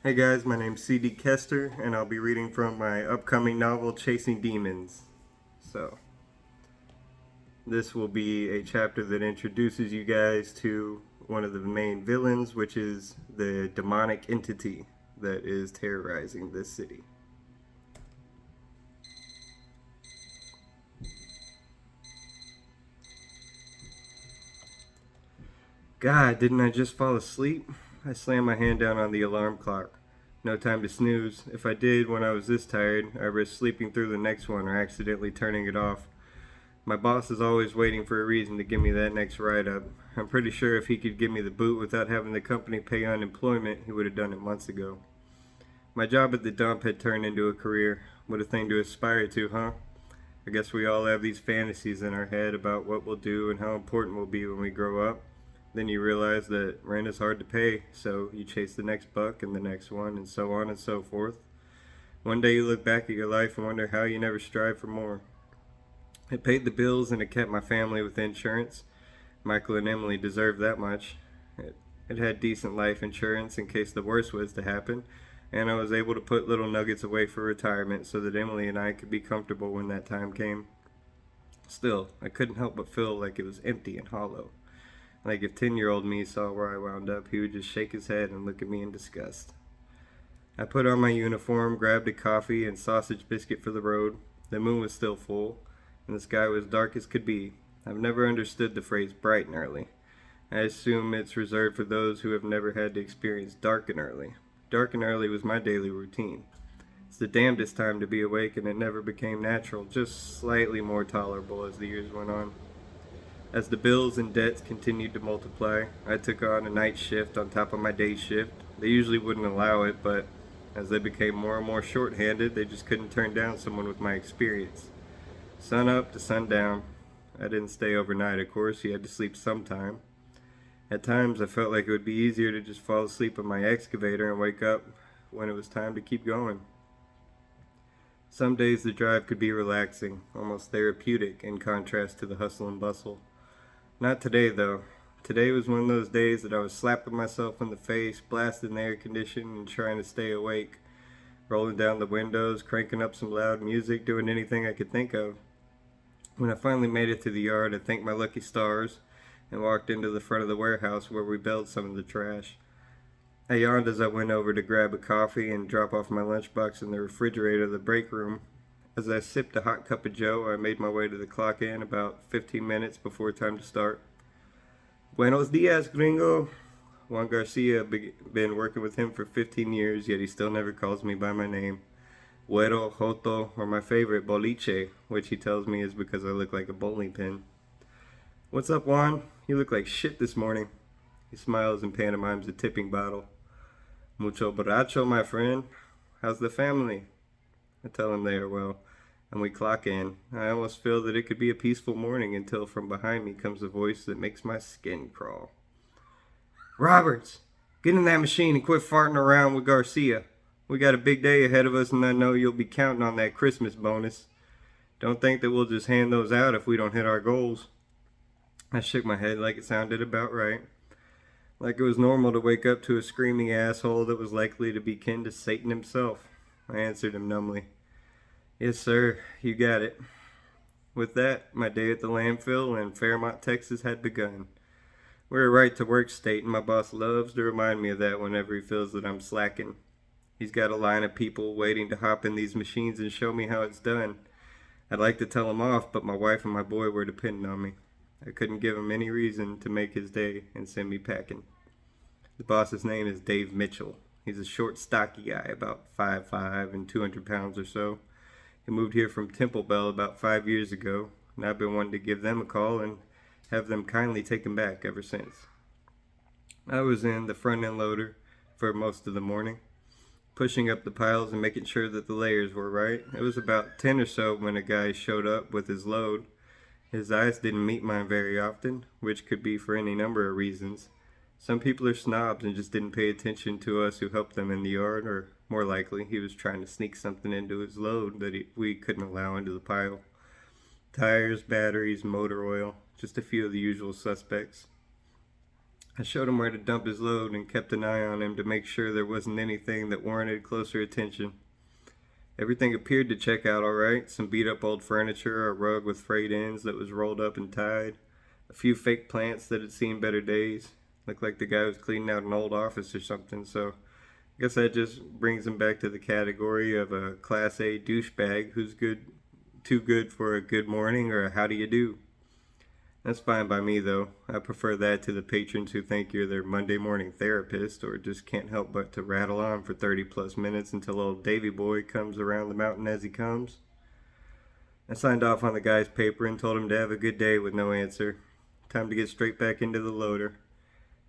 Hey guys, my name's C.D. Kester, and I'll be reading from my upcoming novel, Chasing Demons. So, this will be a chapter that introduces you guys to one of the main villains, which is the demonic entity that is terrorizing this city. God, didn't I just fall asleep? I slammed my hand down on the alarm clock. No time to snooze. If I did when I was this tired, I risked sleeping through the next one or accidentally turning it off. My boss is always waiting for a reason to give me that next write-up. I'm pretty sure if he could give me the boot without having the company pay unemployment, he would have done it months ago. My job at the dump had turned into a career. What a thing to aspire to, huh? I guess we all have these fantasies in our head about what we'll do and how important we'll be when we grow up. Then you realize that rent is hard to pay, so you chase the next buck and the next one, and so on and so forth. One day you look back at your life and wonder how you never strive for more. It paid the bills and it kept my family with insurance. Michael and Emily deserved that much. It had decent life insurance in case the worst was to happen, and I was able to put little nuggets away for retirement so that Emily and I could be comfortable when that time came. Still, I couldn't help but feel like it was empty and hollow. Like if 10-year-old me saw where I wound up, he would just shake his head and look at me in disgust. I put on my uniform, grabbed a coffee and sausage biscuit for the road. The moon was still full, and the sky was dark as could be. I've never understood the phrase bright and early. I assume it's reserved for those who have never had to experience dark and early. Dark and early was my daily routine. It's the damnedest time to be awake, and it never became natural, just slightly more tolerable as the years went on. As the bills and debts continued to multiply, I took on a night shift on top of my day shift. They usually wouldn't allow it, but as they became more and more short-handed, they just couldn't turn down someone with my experience. Sun up to sundown. I didn't stay overnight, of course. You had to sleep sometime. At times, I felt like it would be easier to just fall asleep on my excavator and wake up when it was time to keep going. Some days the drive could be relaxing, almost therapeutic in contrast to the hustle and bustle. Not today, though. Today was one of those days that I was slapping myself in the face, blasting the air conditioning, and trying to stay awake. Rolling down the windows, cranking up some loud music, doing anything I could think of. When I finally made it to the yard, I thanked my lucky stars and walked into the front of the warehouse where we baled some of the trash. I yawned as I went over to grab a coffee and drop off my lunchbox in the refrigerator of the break room. As I sipped a hot cup of joe, I made my way to the clock in about 15 minutes before time to start. Buenos dias, gringo. Juan Garcia been working with him for 15 years, yet he still never calls me by my name. Güero, Joto, or my favorite, Boliche, which he tells me is because I look like a bowling pin. What's up, Juan? You look like shit this morning. He smiles and pantomimes a tipping bottle. Mucho borracho, my friend. How's the family? I tell him they are well, and we clock in. I almost feel that it could be a peaceful morning until from behind me comes a voice that makes my skin crawl. Roberts, get in that machine and quit farting around with Garcia. We got a big day ahead of us, and I know you'll be counting on that Christmas bonus. Don't think that we'll just hand those out if we don't hit our goals. I shook my head like it sounded about right. Like it was normal to wake up to a screaming asshole that was likely to be kin to Satan himself. I answered him numbly. Yes, sir, you got it. With that, my day at the landfill in Fairmont, Texas had begun. We're a right-to-work state, and my boss loves to remind me of that whenever he feels that I'm slacking. He's got a line of people waiting to hop in these machines and show me how it's done. I'd like to tell him off, but my wife and my boy were depending on me. I couldn't give him any reason to make his day and send me packing. The boss's name is Dave Mitchell. He's a short, stocky guy, about 5'5" and 200 pounds or so. He moved here from Temple Bell about 5 years ago, and I've been wanting to give them a call and have them kindly take him back ever since. I was in the front end loader for most of the morning, pushing up the piles and making sure that the layers were right. It was about 10 or so when a guy showed up with his load. His eyes didn't meet mine very often, which could be for any number of reasons. Some people are snobs and just didn't pay attention to us who helped them in the yard, or more likely, he was trying to sneak something into his load that we couldn't allow into the pile. Tires, batteries, motor oil, just a few of the usual suspects. I showed him where to dump his load and kept an eye on him to make sure there wasn't anything that warranted closer attention. Everything appeared to check out all right. Some beat up old furniture, a rug with frayed ends that was rolled up and tied, a few fake plants that had seen better days. Looked like the guy was cleaning out an old office or something, so I guess that just brings him back to the category of a Class A douchebag who's too good for a good morning or a how do you do. That's fine by me, though. I prefer that to the patrons who think you're their Monday morning therapist or just can't help but to rattle on for 30 plus minutes until old Davy Boy comes around the mountain as he comes. I signed off on the guy's paper and told him to have a good day with no answer. Time to get straight back into the loader.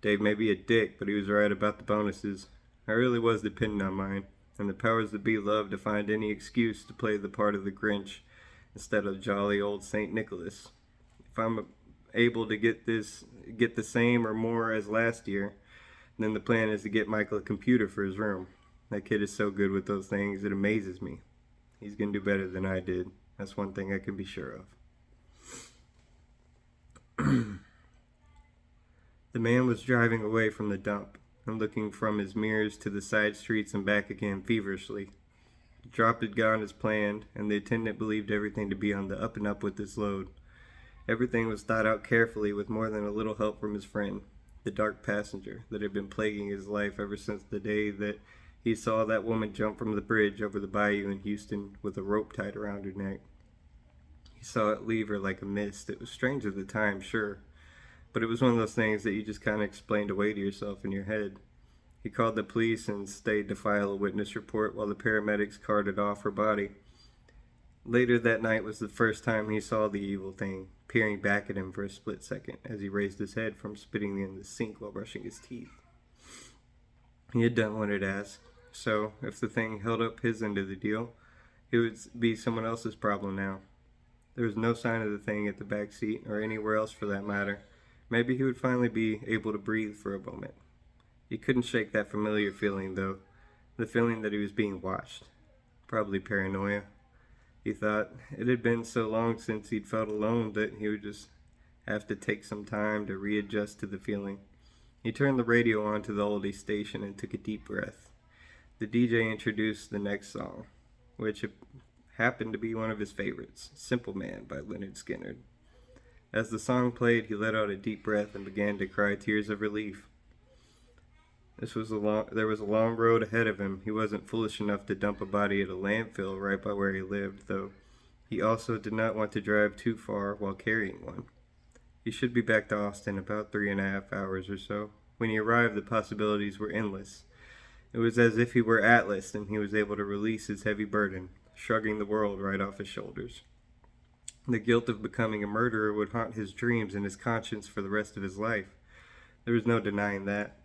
Dave may be a dick, but he was right about the bonuses. I really was depending on mine, and the powers that be loved to find any excuse to play the part of the Grinch instead of jolly old St. Nicholas. If I'm able to get the same or more as last year, then the plan is to get Michael a computer for his room. That kid is so good with those things, it amazes me. He's going to do better than I did. That's one thing I can be sure of. The man was driving away from the dump and looking from his mirrors to the side streets and back again feverishly. The drop had gone as planned, and the attendant believed everything to be on the up and up with this load. Everything was thought out carefully with more than a little help from his friend, the dark passenger that had been plaguing his life ever since the day that he saw that woman jump from the bridge over the bayou in Houston with a rope tied around her neck. He saw it leave her like a mist. It was strange at the time, sure, but it was one of those things that you just kind of explained away to yourself in your head. He called the police and stayed to file a witness report while the paramedics carted off her body. Later that night was the first time he saw the evil thing, peering back at him for a split second as he raised his head from spitting in the sink while brushing his teeth. He had done what it asked, so if the thing held up his end of the deal, it would be someone else's problem now. There was no sign of the thing at the back seat, or anywhere else for that matter. Maybe he would finally be able to breathe for a moment. He couldn't shake that familiar feeling, though, the feeling that he was being watched. Probably paranoia. He thought it had been so long since he'd felt alone that he would just have to take some time to readjust to the feeling. He turned the radio on to the oldie station and took a deep breath. The DJ introduced the next song, which happened to be one of his favorites, Simple Man by Lynyrd Skynyrd. As the song played, he let out a deep breath and began to cry tears of relief. There was a long road ahead of him. He wasn't foolish enough to dump a body at a landfill right by where he lived, though he also did not want to drive too far while carrying one. He should be back to Austin about 3.5 hours or so. When he arrived, the possibilities were endless. It was as if he were Atlas and he was able to release his heavy burden, shrugging the world right off his shoulders. The guilt of becoming a murderer would haunt his dreams and his conscience for the rest of his life. There was no denying that.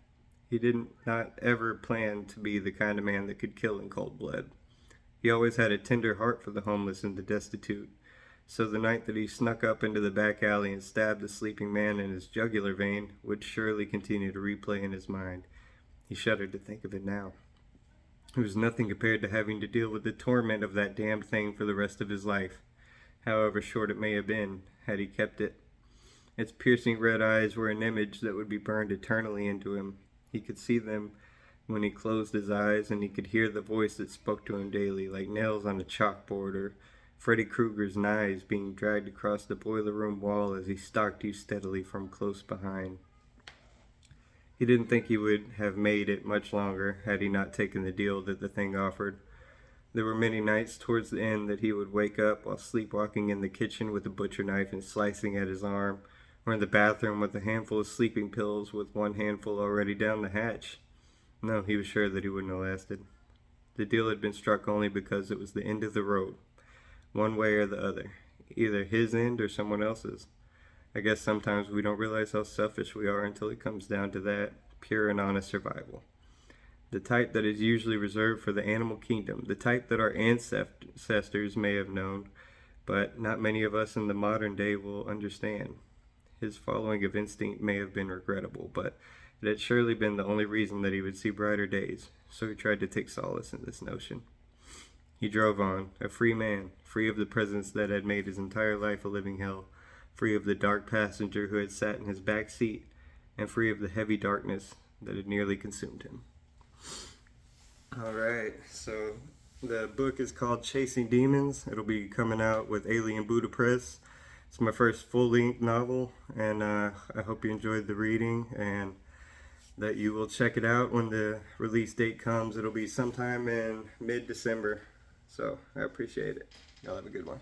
He did not ever plan to be the kind of man that could kill in cold blood. He always had a tender heart for the homeless and the destitute, so the night that he snuck up into the back alley and stabbed the sleeping man in his jugular vein would surely continue to replay in his mind. He shuddered to think of it now. It was nothing compared to having to deal with the torment of that damned thing for the rest of his life, however short it may have been, had he kept it. Its piercing red eyes were an image that would be burned eternally into him. He could see them when he closed his eyes, and he could hear the voice that spoke to him daily, like nails on a chalkboard, or Freddy Krueger's knives being dragged across the boiler room wall as he stalked you steadily from close behind. He didn't think he would have made it much longer had he not taken the deal that the thing offered. There were many nights towards the end that he would wake up while sleepwalking in the kitchen with a butcher knife and slicing at his arm, or in the bathroom with a handful of sleeping pills with one handful already down the hatch. No, he was sure that he wouldn't have lasted. The deal had been struck only because it was the end of the road, one way or the other, either his end or someone else's. I guess sometimes we don't realize how selfish we are until it comes down to that, pure and honest survival. The type that is usually reserved for the animal kingdom, the type that our ancestors may have known, but not many of us in the modern day will understand. His following of instinct may have been regrettable, but it had surely been the only reason that he would see brighter days, so he tried to take solace in this notion. He drove on, a free man, free of the presence that had made his entire life a living hell, free of the dark passenger who had sat in his back seat and free of the heavy darkness that had nearly consumed him. Alright, so the book is called Chasing Demons. It'll be coming out with Alien Buddha Press. It's my first full-length novel, and I hope you enjoyed the reading and that you will check it out when the release date comes. It'll be sometime in mid-December, so I appreciate it. Y'all have a good one.